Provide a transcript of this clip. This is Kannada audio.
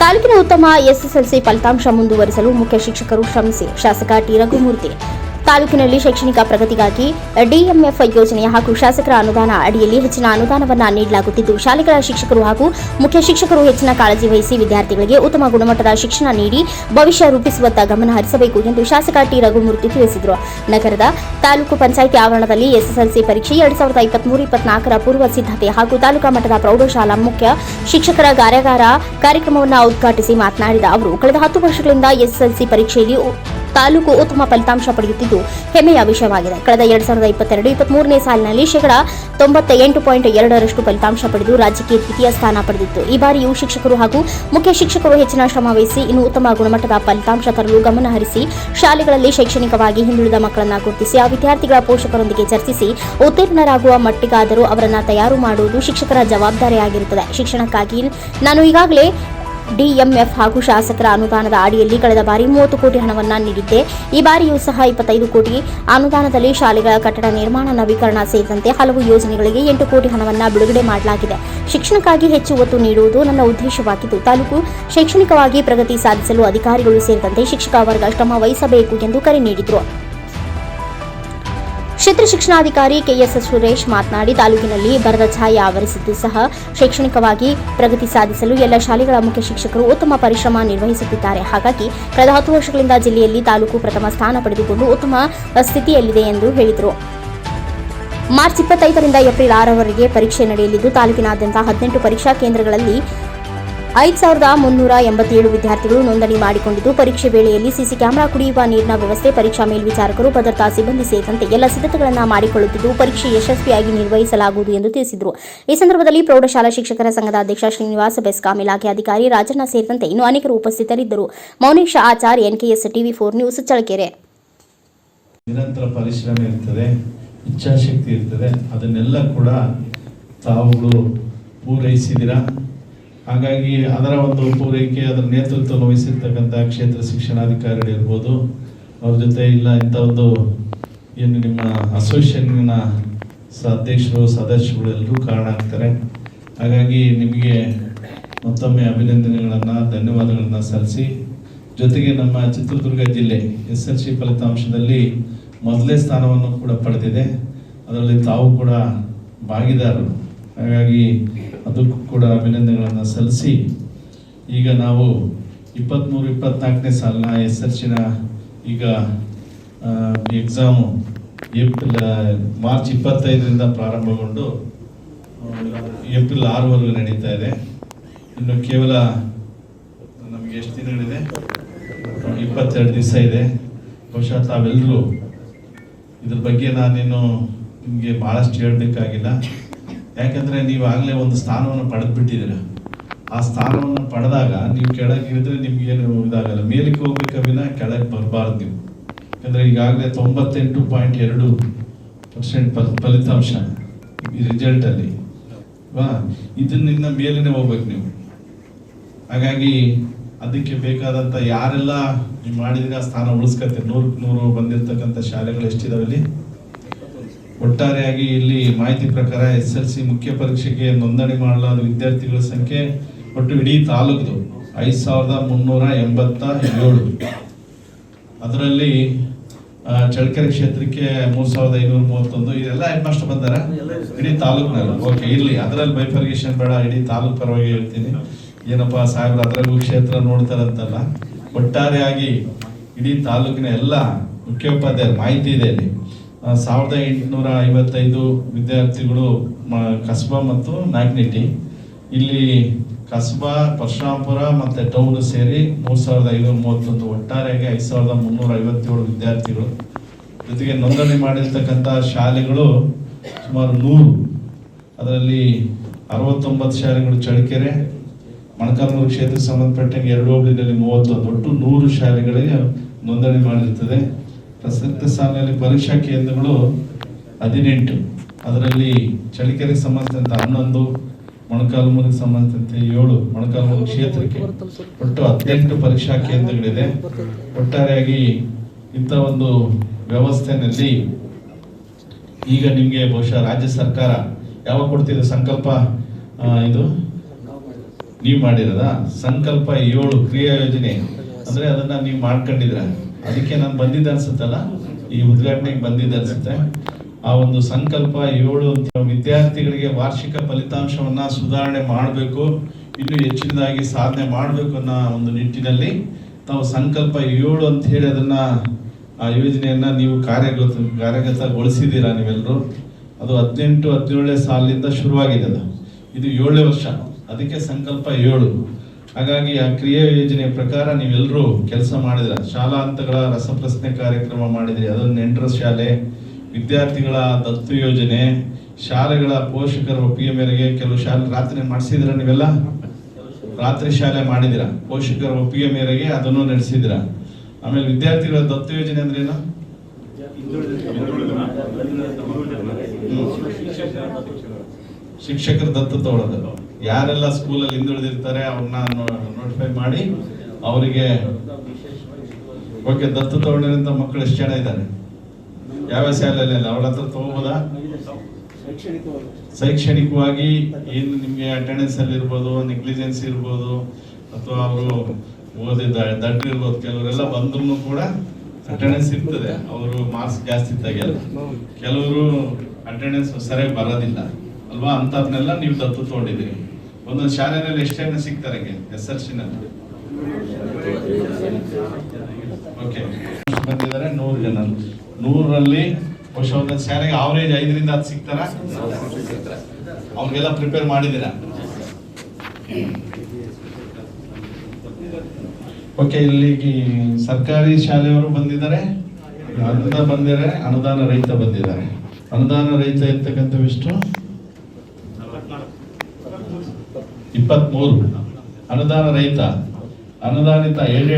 ತಾಲೂಕಿನ ಉತ್ತಮ ಎಸ್ಎಸ್ಎಲ್ಸಿ ಫಲಿತಾಂಶ ಮುಂದುವರಿಸಲು ಮುಖ್ಯ ಶಿಕ್ಷಕರು ಶ್ರಮಿಸಿ ಶಾಸಕ ಟಿ ರಘುಮೂರ್ತಿ. ತಾಲೂಕಿನಲ್ಲಿ ಶೈಕ್ಷಣಿಕ ಪ್ರಗತಿಗಾಗಿ ಡಿಎಂಎಫ್ ಯೋಜನೆ ಹಾಗೂ ಶಾಸಕರ ಅನುದಾನ ಅಡಿಯಲ್ಲಿ ಹೆಚ್ಚಿನ ಅನುದಾನವನ್ನು ನೀಡಲಾಗುತ್ತಿದ್ದು, ಶಾಲೆಗಳ ಶಿಕ್ಷಕರು ಹಾಗೂ ಮುಖ್ಯ ಶಿಕ್ಷಕರು ಹೆಚ್ಚಿನ ಕಾಳಜಿ ವಹಿಸಿ ವಿದ್ಯಾರ್ಥಿಗಳಿಗೆ ಉತ್ತಮ ಗುಣಮಟ್ಟದ ಶಿಕ್ಷಣ ನೀಡಿ ಭವಿಷ್ಯ ರೂಪಿಸುವತ್ತ ಗಮನ ಹರಿಸಬೇಕು ಎಂದು ಶಾಸಕ ಟಿ ರಘುಮೂರ್ತಿ ತಿಳಿಸಿದರು. ನಗರದ ತಾಲೂಕು ಪಂಚಾಯಿತಿ ಆವರಣದಲ್ಲಿ ಎಸ್ಎಸ್ಎಲ್ಸಿ ಪರೀಕ್ಷೆ 2023-24ರ ಪೂರ್ವ ಸಿದ್ಧತೆ ಹಾಗೂ ತಾಲೂಕಾ ಮಟ್ಟದ ಪ್ರೌಢಶಾಲಾ ಮುಖ್ಯ ಶಿಕ್ಷಕರ ಕಾರ್ಯಾಗಾರ ಕಾರ್ಯಕ್ರಮವನ್ನು ಉದ್ಘಾಟಿಸಿ ಮಾತನಾಡಿದ ಅವರು, ಕಳೆದ 10 ವರ್ಷಗಳಿಂದ ಎಸ್ಎಸ್ಎಲ್ಸಿ ಪರೀಕ್ಷೆಯಲ್ಲಿ ತಾಲೂಕು ಉತ್ತಮ ಫಲಿತಾಂಶ ಪಡೆಯುತ್ತಿದ್ದು ಹೆಮ್ಮೆಯ ವಿಷಯವಾಗಿದೆ. ಕಳೆದ 2022-23ನೇ ಸಾಲಿನಲ್ಲಿ 98.2% ಫಲಿತಾಂಶ ಪಡೆದು ರಾಜ್ಯಕ್ಕೆ ದ್ವಿತೀಯ ಸ್ಥಾನ ಪಡೆದಿತ್ತು. ಈ ಬಾರಿಯೂ ಶಿಕ್ಷಕರು ಹಾಗೂ ಮುಖ್ಯ ಶಿಕ್ಷಕರು ಹೆಚ್ಚಿನ ಶ್ರಮ ವಹಿಸಿ ಇನ್ನು ಉತ್ತಮ ಗುಣಮಟ್ಟದ ಫಲಿತಾಂಶ ತರಲು ಗಮನ ಹರಿಸಿ ಶಾಲೆಗಳಲ್ಲಿ ಶೈಕ್ಷಣಿಕವಾಗಿ ಹಿಂದುಳಿದ ಮಕ್ಕಳನ್ನು ಗುರುತಿಸಿ ಆ ವಿದ್ಯಾರ್ಥಿಗಳ ಪೋಷಕರೊಂದಿಗೆ ಚರ್ಚಿಸಿ ಉತ್ತೀರ್ಣರಾಗುವ ಮಟ್ಟಿಗಾದರೂ ಅವರನ್ನು ತಯಾರು ಮಾಡುವುದು ಶಿಕ್ಷಕರ ಜವಾಬ್ದಾರಿಯಾಗಿರುತ್ತದೆ. ಶಿಕ್ಷಣಕ್ಕಾಗಿ ನಾನು ಈಗಾಗಲೇ ಡಿಎಂಎಫ್ ಹಾಗೂ ಶಾಸಕರ ಅನುದಾನದ ಅಡಿಯಲ್ಲಿ ಕಳೆದ ಬಾರಿ 30 ಕೋಟಿ ಹಣವನ್ನು ನೀಡಿದ್ದೆ. ಈ ಬಾರಿಯೂ ಸಹ 25 ಕೋಟಿ ಅನುದಾನದಲ್ಲಿ ಶಾಲೆಗಳ ಕಟ್ಟಡ ನಿರ್ಮಾಣ, ನವೀಕರಣ ಸೇರಿದಂತೆ ಹಲವು ಯೋಜನೆಗಳಿಗೆ 8 ಕೋಟಿ ಹಣವನ್ನು ಬಿಡುಗಡೆ ಮಾಡಲಾಗಿದೆ. ಶಿಕ್ಷಣಕ್ಕಾಗಿ ಹೆಚ್ಚು ಒತ್ತು ನೀಡುವುದು ನನ್ನ ಉದ್ದೇಶವಾಗಿದ್ದು, ತಾಲೂಕು ಶೈಕ್ಷಣಿಕವಾಗಿ ಪ್ರಗತಿ ಸಾಧಿಸಲು ಅಧಿಕಾರಿಗಳು ಸೇರಿದಂತೆ ಶಿಕ್ಷಕ ವರ್ಗ ಶ್ರಮ ವಹಿಸಬೇಕು ಎಂದು ಕರೆ ನೀಡಿದರು. ಕ್ಷೇತ್ರ ಶಿಕ್ಷಣಾಧಿಕಾರಿ ಕೆಎಸ್ ಸುರೇಶ್ ಮಾತನಾಡಿ, ತಾಲೂಕಿನಲ್ಲಿ ಬರದ ಛಾಯೆ ಆವರಿಸಿದ್ದು ಸಹ ಶೈಕ್ಷಣಿಕವಾಗಿ ಪ್ರಗತಿ ಸಾಧಿಸಲು ಎಲ್ಲ ಶಾಲೆಗಳ ಮುಖ್ಯ ಶಿಕ್ಷಕರು ಉತ್ತಮ ಪರಿಶ್ರಮ ನಿರ್ವಹಿಸುತ್ತಿದ್ದಾರೆ. ಹಾಗಾಗಿ ಕಳೆದ 10 ವರ್ಷಗಳಿಂದ ಜಿಲ್ಲೆಯಲ್ಲಿ ತಾಲೂಕು ಪ್ರಥಮ ಸ್ಥಾನ ಪಡೆದುಕೊಂಡು ಉತ್ತಮ ಸ್ಥಿತಿಯಲ್ಲಿದೆ ಎಂದು ಹೇಳಿದರು. ಮಾರ್ಚ್ 25ರಿಂದ ಏಪ್ರಿಲ್ 6ರವರೆಗೆ ಪರೀಕ್ಷೆ ನಡೆಯಲಿದ್ದು, ತಾಲೂಕಿನಾದ್ಯಂತ 18 ಪರೀಕ್ಷಾ ಕೇಂದ್ರಗಳಲ್ಲಿ 5387 ವಿದ್ಯಾರ್ಥಿಗಳು ನೋಂದಣಿ ಮಾಡಿಕೊಂಡಿದ್ದು, ಪರೀಕ್ಷೆ ವೇಳೆಯಲ್ಲಿ ಸಿಸಿ ಕ್ಯಾಮೆರಾ, ಕುಡಿಯುವ ನೀರಿನ ವ್ಯವಸ್ಥೆ, ಪರೀಕ್ಷಾ ಮೇಲ್ವಿಚಾರಕರು, ಭದ್ರತಾ ಸಿಬ್ಬಂದಿ ಸೇರಿದಂತೆ ಎಲ್ಲ ಸಿದ್ಧತೆಗಳನ್ನು ಮಾಡಿಕೊಳ್ಳುತ್ತಿದ್ದು, ಪರೀಕ್ಷೆ ಯಶಸ್ವಿಯಾಗಿ ನಿರ್ವಹಿಸಲಾಗುವುದು ಎಂದು ತಿಳಿಸಿದರು. ಈ ಸಂದರ್ಭದಲ್ಲಿ ಪ್ರೌಢಶಾಲಾ ಶಿಕ್ಷಕರ ಸಂಘದ ಅಧ್ಯಕ್ಷ ಶ್ರೀನಿವಾಸ, ಬೆಸ್ಕಾಂ ಇಲಾಖೆ ಅಧಿಕಾರಿ ರಾಜಣ್ಣ ಸೇರಿದಂತೆ ಇನ್ನು ಅನೇಕರು ಉಪಸ್ಥಿತರಿದ್ದರು. Mounesh Achar, NKS TV4 news, Challakere. ನಿರಂತರ ಪರಿಶ್ರಮ ಇರ್ತದೆ, ಇಚ್ಛಾಶಕ್ತಿ ಇರ್ತದೆ, ಅದನ್ನೆಲ್ಲ ಕೂಡ ತಾವುಗಳು ಪೂರೈಸಿದಿರಾ. ಹಾಗಾಗಿ ಅದರ ಒಂದು ಪೂರೈಕೆ, ಅದರ ನೇತೃತ್ವ ವಹಿಸಿರ್ತಕ್ಕಂಥ ಕ್ಷೇತ್ರ ಶಿಕ್ಷಣಾಧಿಕಾರಿಗಳು ಇರ್ಬೋದು, ಅವ್ರ ಜೊತೆ ಇಲ್ಲ ಇಂಥ ಒಂದು ಏನು ನಿಮ್ಮ ಅಸೋಸಿಯೇಷನ್ನ ಅಧ್ಯಕ್ಷರು, ಸದಸ್ಯರು ಎಲ್ಲರೂ ಕಾರಣ ಆಗ್ತಾರೆ. ಹಾಗಾಗಿ ನಿಮಗೆ ಮತ್ತೊಮ್ಮೆ ಅಭಿನಂದನೆಗಳನ್ನು, ಧನ್ಯವಾದಗಳನ್ನು ಸಲ್ಲಿಸಿ, ಜೊತೆಗೆ ನಮ್ಮ ಚಿತ್ರದುರ್ಗ ಜಿಲ್ಲೆ SSLC ಫಲಿತಾಂಶದಲ್ಲಿ ಮೊದಲನೇ ಸ್ಥಾನವನ್ನು ಕೂಡ ಪಡೆದಿದೆ. ಅದರಲ್ಲಿ ತಾವು ಕೂಡ ಭಾಗಿದಾರರು. ಹಾಗಾಗಿ ಅದಕ್ಕೂ ಕೂಡ ಅಭಿನಂದನೆಗಳನ್ನು ಸಲ್ಲಿಸಿ, ಈಗ ನಾವು 23-24ನೇ ಸಾಲಿನ SSLCನ ಈಗ ಎಕ್ಸಾಮು ಮಾರ್ಚ್ 25ರಿಂದ ಪ್ರಾರಂಭಗೊಂಡು ಏಪ್ರಿಲ್ 6ರವರೆಗೂ ನಡೀತಾ ಇದೆ. ಇನ್ನು ಕೇವಲ ನಮಗೆ ಎಷ್ಟು ದಿನಗಳಿದೆ? 22 ದಿವಸ ಇದೆ. ಬಹುಶಃ ತಾವೆಲ್ಲರೂ ಇದ್ರ ಬಗ್ಗೆ ನಾನೇನು ನಿಮಗೆ ಭಾಳಷ್ಟು ಹೇಳಬೇಕಾಗಿಲ್ಲ. ಯಾಕಂದರೆ ನೀವು ಆಗಲೇ ಒಂದು ಸ್ಥಾನವನ್ನು ಪಡೆದುಬಿಟ್ಟಿದ್ದೀರ. ಆ ಸ್ಥಾನವನ್ನು ಪಡೆದಾಗ ನೀವು ಕೆಳಗಿರಿದ್ರೆ ನಿಮಗೇನು ಇದಾಗಲ್ಲ, ಮೇಲಕ್ಕೆ ಹೋಗ್ಬೇಕವಿನ ಕೆಳಗೆ ಬರಬಾರ್ದು ನೀವು. ಯಾಕಂದರೆ ಈಗಾಗಲೇ 98.2% ಫಲಿತಾಂಶ ಈ ರಿಸಲ್ಟಲ್ಲಿ ಇದನ್ನಿಂದ ಮೇಲಿನ ಹೋಗ್ಬೇಕು ನೀವು. ಹಾಗಾಗಿ ಅದಕ್ಕೆ ಬೇಕಾದಂಥ ಯಾರೆಲ್ಲ ನೀವು ಮಾಡಿದ್ರೆ ಆ ಸ್ಥಾನ ಉಳಿಸ್ಕೊತೀರಿ. 100 ಬಂದಿರತಕ್ಕಂಥ ಶಾಲೆಗಳು ಎಷ್ಟಿದಾವೆ ಇಲ್ಲಿ? ಒಟ್ಟಾರೆಯಾಗಿ ಇಲ್ಲಿ ಮಾಹಿತಿ ಪ್ರಕಾರ SSLC ಮುಖ್ಯ ಪರೀಕ್ಷೆಗೆ ನೋಂದಣಿ ಮಾಡಲಾದ ವಿದ್ಯಾರ್ಥಿಗಳ ಸಂಖ್ಯೆ ಒಟ್ಟು ಇಡೀ ತಾಲೂಕು 5387. ಅದರಲ್ಲಿ ಚಳ್ಳಕೆರೆ ಕ್ಷೇತ್ರಕ್ಕೆ 3531. ಇದೆಲ್ಲ ಹೆಡ್ಮಾಸ್ಟರ್ ಬಂದಾರ ಇಡೀ ತಾಲೂಕಿನಲ್ಲಿ. ಓಕೆ, ಇರಲಿ, ಅದರಲ್ಲಿ ಬೈಫರ್ಗೇಷನ್ ಬೇಡ, ಇಡೀ ತಾಲೂಕು ಪರವಾಗಿ ಹೇಳ್ತೀನಿ. ಏನಪ್ಪ ಸಾಹೇಬ್ರು ಅದರಲ್ಲೂ ಕ್ಷೇತ್ರ ನೋಡ್ತಾರಂತಲ್ಲ, ಒಟ್ಟಾರೆಯಾಗಿ ಇಡೀ ತಾಲೂಕಿನ ಎಲ್ಲ ಮುಖ್ಯೋಪಾಧ್ಯಾಯರು ಮಾಹಿತಿ ಇದೆ. ಇಲ್ಲಿ 1855 ವಿದ್ಯಾರ್ಥಿಗಳು ಕಸ್ಬಾ ಮತ್ತು ನಾಗ್ನಿಟಿ. ಇಲ್ಲಿ ಕಸ್ಬಾ, ಪರಶುರಾಂಪುರ ಮತ್ತು ಟೌನ್ ಸೇರಿ 3531. ಒಟ್ಟಾರೆಯಾಗಿ 5357 ವಿದ್ಯಾರ್ಥಿಗಳು. ಜೊತೆಗೆ ನೋಂದಣಿ ಮಾಡಿರ್ತಕ್ಕಂಥ ಶಾಲೆಗಳು ಸುಮಾರು 100. ಅದರಲ್ಲಿ 69 ಶಾಲೆಗಳು ಚಳ್ಳಕೆರೆ, ಮೊಳಕಾಲ್ಮೂರು ಕ್ಷೇತ್ರಕ್ಕೆ ಸಂಬಂಧಪಟ್ಟಂಗೆ 2 ಹೋಬಳಿನಲ್ಲಿ 31. ಒಟ್ಟು 100 ಶಾಲೆಗಳಿಗೆ ನೋಂದಣಿ ಮಾಡಿರ್ತದೆ. ಪ್ರಸಕ್ತ ಸಾಲಿನಲ್ಲಿ ಪರೀಕ್ಷಾ ಕೇಂದ್ರಗಳು 18. ಅದರಲ್ಲಿ ಚಳ್ಳಕೆರೆಗೆ ಸಂಬಂಧಿಸಿದಂತೆ 11, ಮೊಳಕಾಲ್ಮೂರಿಗೆ ಸಂಬಂಧಿಸಿದಂತೆ 7, ಮೊಳಕಾಲ್ಮೂರು ಕ್ಷೇತ್ರಕ್ಕೆ ಒಟ್ಟು 18 ಪರೀಕ್ಷಾ ಕೇಂದ್ರಗಳಿದೆ. ಒಟ್ಟಾರೆಯಾಗಿ ಇಂಥ ಒಂದು ವ್ಯವಸ್ಥೆಯಲ್ಲಿ ಈಗ ನಿಮಗೆ ಬಹುಶಃ ರಾಜ್ಯ ಸರ್ಕಾರ ಯಾವಾಗ ಕೊಡ್ತಿದೆ ಸಂಕಲ್ಪ? ಇದು ನೀವು ಮಾಡಿರೋದ ಸಂಕಲ್ಪ 7 ಕ್ರಿಯಾ ಯೋಜನೆ ಅಂದ್ರೆ ಅದನ್ನ ನೀವು ಮಾಡ್ಕೊಂಡಿದ್ರ, ಅದಕ್ಕೆ ನಾನು ಬಂದಿದ್ದೆ ಅನ್ಸುತ್ತಲ್ಲ, ಈ ಉದ್ಘಾಟನೆಗೆ ಬಂದಿದ್ದೆ ಅನ್ಸುತ್ತೆ. ಆ ಒಂದು ಸಂಕಲ್ಪ 7 ಅಂತ ವಿದ್ಯಾರ್ಥಿಗಳಿಗೆ ವಾರ್ಷಿಕ ಫಲಿತಾಂಶವನ್ನ ಸುಧಾರಣೆ ಮಾಡಬೇಕು, ಇನ್ನು ಹೆಚ್ಚಿನದಾಗಿ ಸಾಧನೆ ಮಾಡಬೇಕು ಅನ್ನೋ ಒಂದು ನಿಟ್ಟಿನಲ್ಲಿ ತಾವು ಸಂಕಲ್ಪ 7 ಅಂತ ಹೇಳಿ ಅದನ್ನ ಆ ಯೋಜನೆಯನ್ನ ನೀವು ಕಾರ್ಯಗತಗೊಳಿಸಿದ್ದೀರಾ ನೀವೆಲ್ಲರೂ. ಅದು 18-17 ಸಾಲಿನಿಂದ ಶುರುವಾಗಿದೆ, ಇದು 7ನೇ ವರ್ಷ, ಅದಕ್ಕೆ ಸಂಕಲ್ಪ 7. ಹಾಗಾಗಿ ಆ ಕ್ರಿಯಾ ಯೋಜನೆಯ ಪ್ರಕಾರ ನೀವೆಲ್ಲರೂ ಕೆಲಸ ಮಾಡಿದ್ರ. ಶಾಲಾ ಹಂತಗಳ ರಸಪ್ರಶ್ನೆ ಕಾರ್ಯಕ್ರಮ ಮಾಡಿದ್ರಿ, ಅದೊಂದು ನೆಂಟರ ಶಾಲೆ, ವಿದ್ಯಾರ್ಥಿಗಳ ದತ್ತು ಯೋಜನೆ, ಶಾಲೆಗಳ ಪೋಷಕರ ಒಪ್ಪಿಗೆ ಮೇರೆಗೆ ಕೆಲವು ಶಾಲೆ ರಾತ್ರಿ ಮಾಡಿಸಿದ್ರ, ನೀವೆಲ್ಲ ರಾತ್ರಿ ಶಾಲೆ ಮಾಡಿದಿರ, ಪೋಷಕರ ಒಪ್ಪಿಗೆ ಮೇರೆಗೆ ಅದನ್ನು ನಡೆಸಿದಿರ. ಆಮೇಲೆ ವಿದ್ಯಾರ್ಥಿಗಳ ದತ್ತು ಯೋಜನೆ ಅಂದ್ರೆ ಏನು? ಶಿಕ್ಷಕರ ದತ್ತು ತಗೊಳ್ಳೋದು. ಯಾರೆಲ್ಲ ಸ್ಕೂಲಲ್ಲಿ ಹಿಂದುಳಿದಿರ್ತಾರೆ ಅವ್ರನ್ನ ನೋಟಿಫೈ ಮಾಡಿ ಅವರಿಗೆ ಓಕೆ ದತ್ತು ತಗೊಂಡಿರಂತ ಮಕ್ಕಳು ಎಷ್ಟು ಜನ ಇದ್ದಾರೆ, ಯಾವ ಶಾಲೆಯಲ್ಲಿ ಅವ್ರ ಹತ್ರ ತಗೋಬೋದಾ? ಶೈಕ್ಷಣಿಕವಾಗಿ ಏನು ನಿಮ್ಗೆ ಅಟೆಂಡೆನ್ಸ್ ಅಲ್ಲಿ ಇರ್ಬೋದು, ನೆಗ್ಲಿಜೆನ್ಸ್ ಇರ್ಬೋದು, ಅಥವಾ ಅವರು ಓದಿದ ದಡ್ಡ ಇರ್ಬೋದು, ಕೆಲವರೆಲ್ಲ ಬಂದ್ರು ಕೂಡ ಅಟೆಂಡೆನ್ಸ್ ಇರ್ತದೆ, ಅವರು ಮಾರ್ಕ್ಸ್ ಜಾಸ್ತಿ ತೆಗೆಯಲ್ಲ, ಕೆಲವರು ಅಟೆಂಡೆನ್ಸ್ ಸರಿಯಾಗಿ ಬರೋದಿಲ್ಲ ಅಲ್ವಾ, ಅಂತದ್ನೆಲ್ಲ ನೀವು ದತ್ತು ತಗೊಂಡಿದ್ದೀರಿ. ಒಂದೊಂದು ಶಾಲೆಯಲ್ಲಿ ಎಷ್ಟು ಜನ ಸಿಗ್ತಾರೆ SSLC ನಲ್ಲಿ? ಓಕೆ, ಬಂದಿದ್ದಾರೆ 100 ಜನ. 100ರಲ್ಲಿ ಬಹುಶಃ ಒಂದೊಂದು ಶಾಲೆಗೆ ಅವರೇಜ್ 5ರಿಂದ 10 ಸಿಗ್ತಾರ, ಅವ್ರಿಗೆಲ್ಲ ಪ್ರಿಪೇರ್ ಮಾಡಿದ್ದೀರಾ? ಓಕೆ, ಇಲ್ಲಿಗೆ ಸರ್ಕಾರಿ ಶಾಲೆಯವರು ಬಂದಿದ್ದಾರೆ, ಅನುದಾನ ರಹಿತ ಬಂದಿದ್ದಾರೆ. ಅನುದಾನ ರಹಿತ ಇರ್ತಕ್ಕಂಥವಿಷ್ಟು 23, ಅನುದಾನ ರಹಿತ, ಅನುದಾನಿತ 7